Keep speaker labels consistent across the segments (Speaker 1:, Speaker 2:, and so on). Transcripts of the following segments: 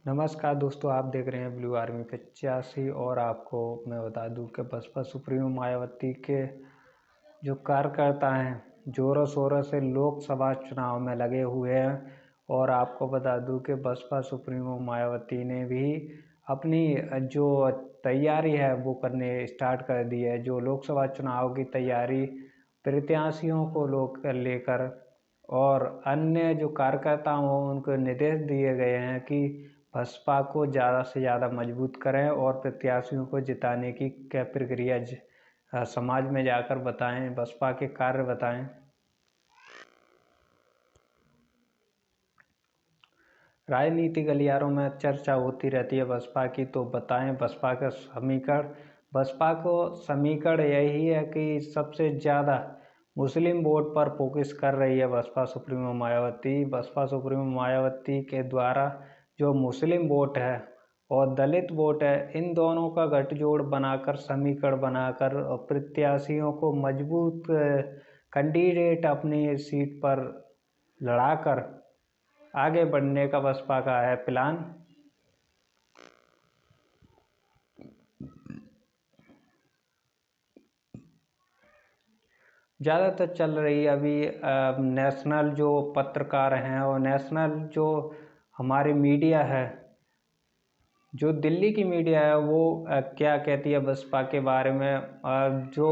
Speaker 1: नमस्कार दोस्तों, आप देख रहे हैं ब्लू आर्मी 85 और आपको मैं बता दूं कि बसपा सुप्रीमो मायावती के जो कार्यकर्ता हैं ज़ोरों शोरों से लोकसभा चुनाव में लगे हुए हैं। और आपको बता दूं कि बसपा सुप्रीमो मायावती ने भी अपनी जो तैयारी है वो करने स्टार्ट कर दी है। जो लोकसभा चुनाव की तैयारी प्रत्याशियों को लेकर और अन्य जो कार्यकर्ता हों उनको निर्देश दिए गए हैं कि बसपा को ज़्यादा से ज़्यादा मजबूत करें और प्रत्याशियों को जिताने की क्या प्रक्रिया समाज में जाकर बताएं, बसपा के कार्य बताएं। राजनीति गलियारों में चर्चा होती रहती है बसपा की, तो बताएं बसपा का समीकरण। बसपा को समीकरण यही है कि सबसे ज़्यादा मुस्लिम वोट पर फोकस कर रही है बसपा सुप्रीमो मायावती। बसपा सुप्रीमो मायावती के द्वारा जो मुस्लिम वोट है और दलित वोट है, इन दोनों का गठजोड़ बनाकर समीकरण बनाकर प्रत्याशियों को मजबूत कैंडिडेट अपनी सीट पर लड़ाकर आगे बढ़ने का बसपा का है प्लान। ज़्यादातर चल रही है अभी नेशनल जो पत्रकार हैं और नेशनल जो हमारी मीडिया है, जो दिल्ली की मीडिया है, वो क्या कहती है बसपा के बारे में। जो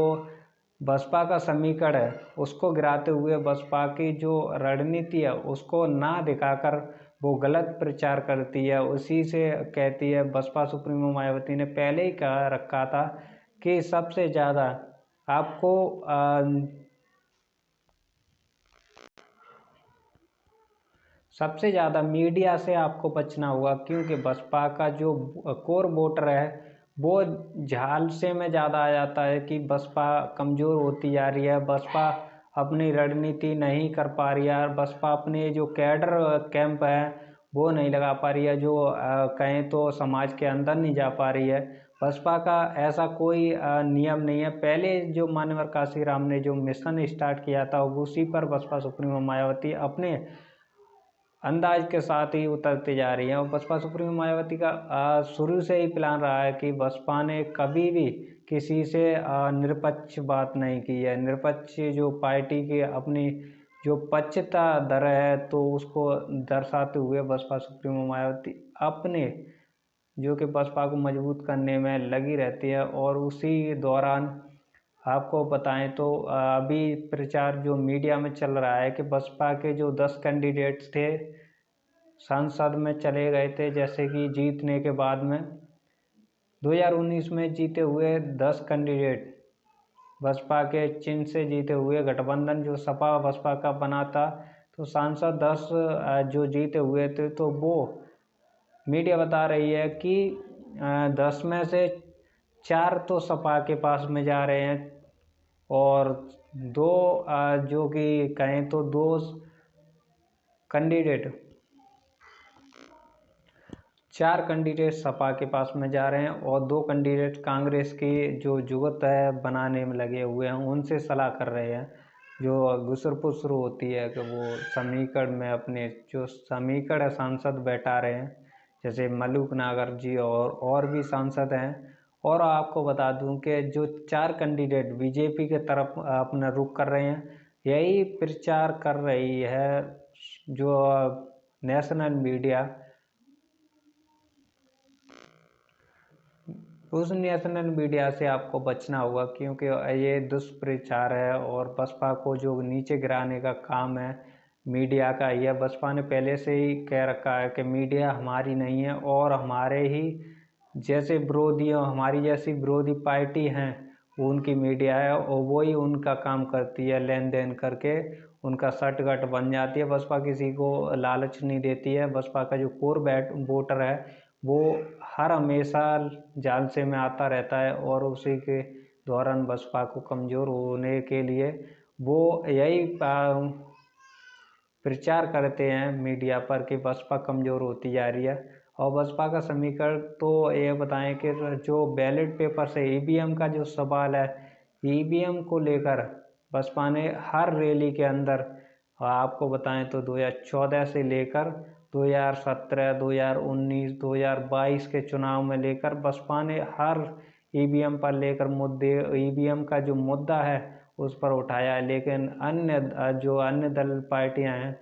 Speaker 1: बसपा का समीकरण है उसको गिराते हुए बसपा की जो रणनीति है उसको ना दिखाकर वो गलत प्रचार करती है। उसी से कहती है बसपा सुप्रीमो मायावती ने पहले ही कहा रखा था कि सबसे ज़्यादा आपको सबसे ज़्यादा मीडिया से आपको बचना होगा, क्योंकि बसपा का जो कोर वोटर है वो झालसे में ज़्यादा आ जाता है कि बसपा कमज़ोर होती जा रही है, बसपा अपनी रणनीति नहीं कर पा रही है, बसपा अपने जो कैडर कैंप है वो नहीं लगा पा रही है, जो कहें तो समाज के अंदर नहीं जा पा रही है। बसपा का ऐसा कोई नियम नहीं है। पहले जो मान्यवर काशीराम ने जो मिशन स्टार्ट किया था उसी पर बसपा सुप्रीमो मायावती अपने अंदाज के साथ ही उतरती जा रही है। और बसपा सुप्रीमो मायावती का शुरू से ही प्लान रहा है कि बसपा ने कभी भी किसी से निरपेक्ष बात नहीं की है। निरपेक्ष जो पार्टी की अपनी जो पक्षता दर है तो उसको दर्शाते हुए बसपा सुप्रीमो मायावती अपने जो कि बसपा को मजबूत करने में लगी रहती है। और उसी दौरान आपको बताएं तो अभी प्रचार जो मीडिया में चल रहा है कि बसपा के जो 10 कैंडिडेट्स थे संसद में चले गए थे, जैसे कि जीतने के बाद में 2019 में जीते हुए 10 कैंडिडेट बसपा के चिन्ह से जीते हुए गठबंधन जो सपा बसपा का बना था, तो सांसद 10 जो जीते हुए थे, तो वो मीडिया बता रही है कि 10 में से 4 तो सपा के पास में जा रहे हैं और 2 जो कि कहें तो 2 कैंडिडेट 4 कैंडिडेट सपा के पास में जा रहे हैं और 2 कैंडिडेट कांग्रेस की जो जुगत है बनाने में लगे हुए हैं, उनसे सलाह कर रहे हैं। जो गुसर पुसर होती है कि वो समीकरण में अपने जो समीकरण है सांसद बैठा रहे हैं, जैसे मलूक नागर जी और भी सांसद हैं। और आपको बता दूं कि जो 4 कैंडिडेट बीजेपी के तरफ अपना रुख कर रहे हैं, यही प्रचार कर रही है जो नेशनल मीडिया। उस नेशनल मीडिया से आपको बचना होगा, क्योंकि ये दुष्प्रचार है और बसपा को जो नीचे गिराने का काम है मीडिया का। यह बसपा ने पहले से ही कह रखा है कि मीडिया हमारी नहीं है और हमारे ही जैसे विरोधियों हमारी जैसी विरोधी पार्टी हैं वो उनकी मीडिया है और वही उनका काम करती है, लेन देन करके उनका सटगट बन जाती है। बसपा किसी को लालच नहीं देती है। बसपा का जो कोर वोटर है वो हर हमेशा जालसे में आता रहता है और उसी के दौरान बसपा को कमज़ोर होने के लिए वो यही प्रचार करते हैं मीडिया पर कि बसपा कमज़ोर होती जा रही है। और बसपा का समीकरण तो ये बताएं कि जो बैलेट पेपर से ईवीएम का जो सवाल है, ईवीएम को लेकर बसपा ने हर रैली के अंदर आपको बताएं तो 2014 से लेकर 2017, 2019, 2022 के चुनाव में लेकर बसपा ने हर ईवीएम पर लेकर मुद्दे, ईवीएम का जो मुद्दा है उस पर उठाया है। लेकिन अन्य दल पार्टियां हैं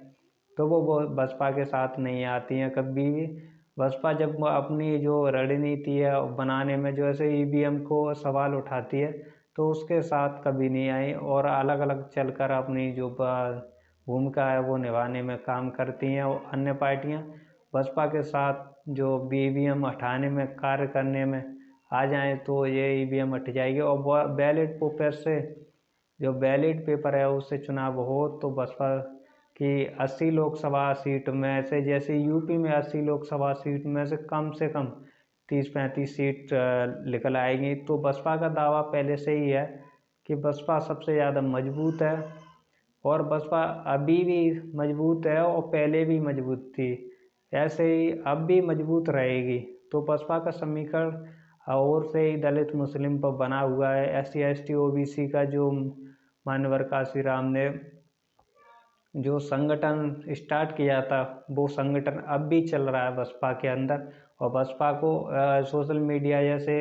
Speaker 1: तो वो बसपा के साथ नहीं आती हैं कभी भी। बसपा जब अपनी जो रणनीति है बनाने में जो ऐसे ईवीएम को सवाल उठाती है तो उसके साथ कभी नहीं आई, और अलग अलग चलकर अपनी जो भूमिका है वो निभाने में काम करती हैं। और अन्य पार्टियां बसपा के साथ जो ईवीएम हटाने में, कार्य करने में आ जाएं तो ये ईवीएम हट जाएगी। और बैलेट पेपर से, जो बैलेट पेपर है उससे चुनाव हो तो बसपा कि 80 लोकसभा सीट में से, जैसे यूपी में 80 लोकसभा सीट में से कम 30-35 सीट निकल आएंगी। तो बसपा का दावा पहले से ही है कि बसपा सबसे ज़्यादा मजबूत है, और बसपा अभी भी मजबूत है और पहले भी मजबूत थी, ऐसे ही अब भी मजबूत रहेगी। तो बसपा का समीकरण और से ही दलित मुस्लिम पर बना हुआ है। SC ST OBC का जो मान्यवर काशीराम ने जो संगठन स्टार्ट किया था वो संगठन अब भी चल रहा है बसपा के अंदर। और बसपा को सोशल मीडिया जैसे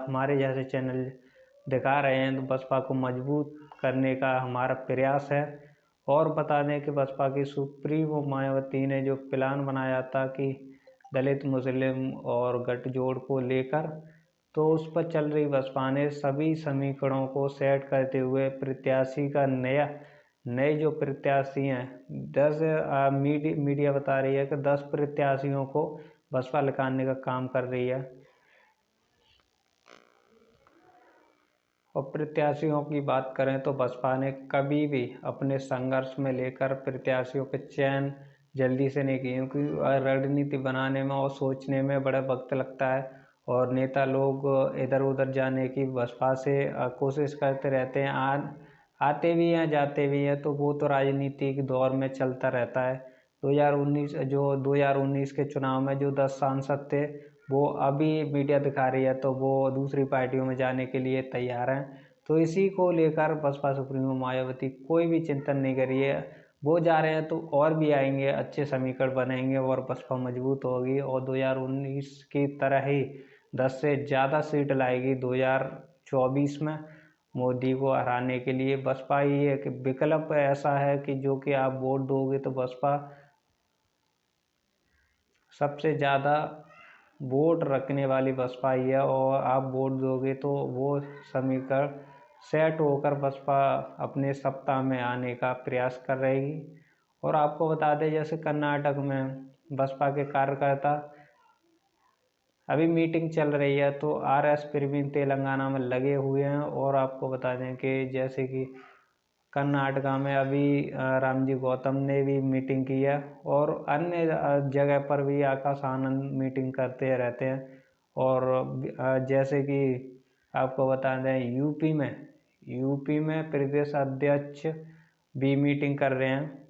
Speaker 1: हमारे जैसे चैनल दिखा रहे हैं तो बसपा को मजबूत करने का हमारा प्रयास है। और बता दें कि बसपा की सुप्रीमो मायावती ने जो प्लान बनाया था कि दलित मुस्लिम और गठजोड़ को लेकर, तो उस पर चल रही बसपा ने सभी समीकरणों को सेट करते हुए प्रत्याशी का नए जो प्रत्याशी हैं 10 मीडिया बता रही है कि 10 प्रत्याशियों को बसपा निकालने का काम कर रही है। और प्रत्याशियों की बात करें तो बसपा ने कभी भी अपने संघर्ष में लेकर प्रत्याशियों के चयन जल्दी से नहीं किए, क्योंकि रणनीति बनाने में और सोचने में बड़ा वक्त लगता है, और नेता लोग इधर उधर जाने की बसपा से कोशिश करते रहते हैं, आते भी हैं जाते भी हैं, तो वो तो राजनीतिक दौर में चलता रहता है। 2019 के चुनाव में जो 10 सांसद थे वो अभी मीडिया दिखा रही है तो वो दूसरी पार्टियों में जाने के लिए तैयार हैं। तो इसी को लेकर बसपा सुप्रीमो मायावती कोई भी चिंतन नहीं कर रही है। वो जा रहे हैं तो और भी आएंगे, अच्छे समीकरण बनेंगे और बसपा मजबूत होगी, और 2019 की तरह ही 10 से ज़्यादा सीट लाएगी 2024 में मोदी को हराने के लिए। बसपा ही एक विकल्प ऐसा है कि जो कि आप वोट दोगे तो बसपा सबसे ज़्यादा वोट रखने वाली बसपा ही है, और आप वोट दोगे तो वो समीकरण सेट होकर बसपा अपने सत्ता में आने का प्रयास कर रहेगी। और आपको बता दें जैसे कर्नाटक में बसपा के कार्यकर्ता अभी मीटिंग चल रही है तो RS प्रवीण तेलंगाना में लगे हुए हैं। और आपको बता दें कि जैसे कि कर्नाटका में अभी रामजी गौतम ने भी मीटिंग की है, और अन्य जगह पर भी आकाश आनंद मीटिंग करते रहते हैं। और जैसे कि आपको बता दें यूपी में प्रदेश अध्यक्ष भी मीटिंग कर रहे हैं।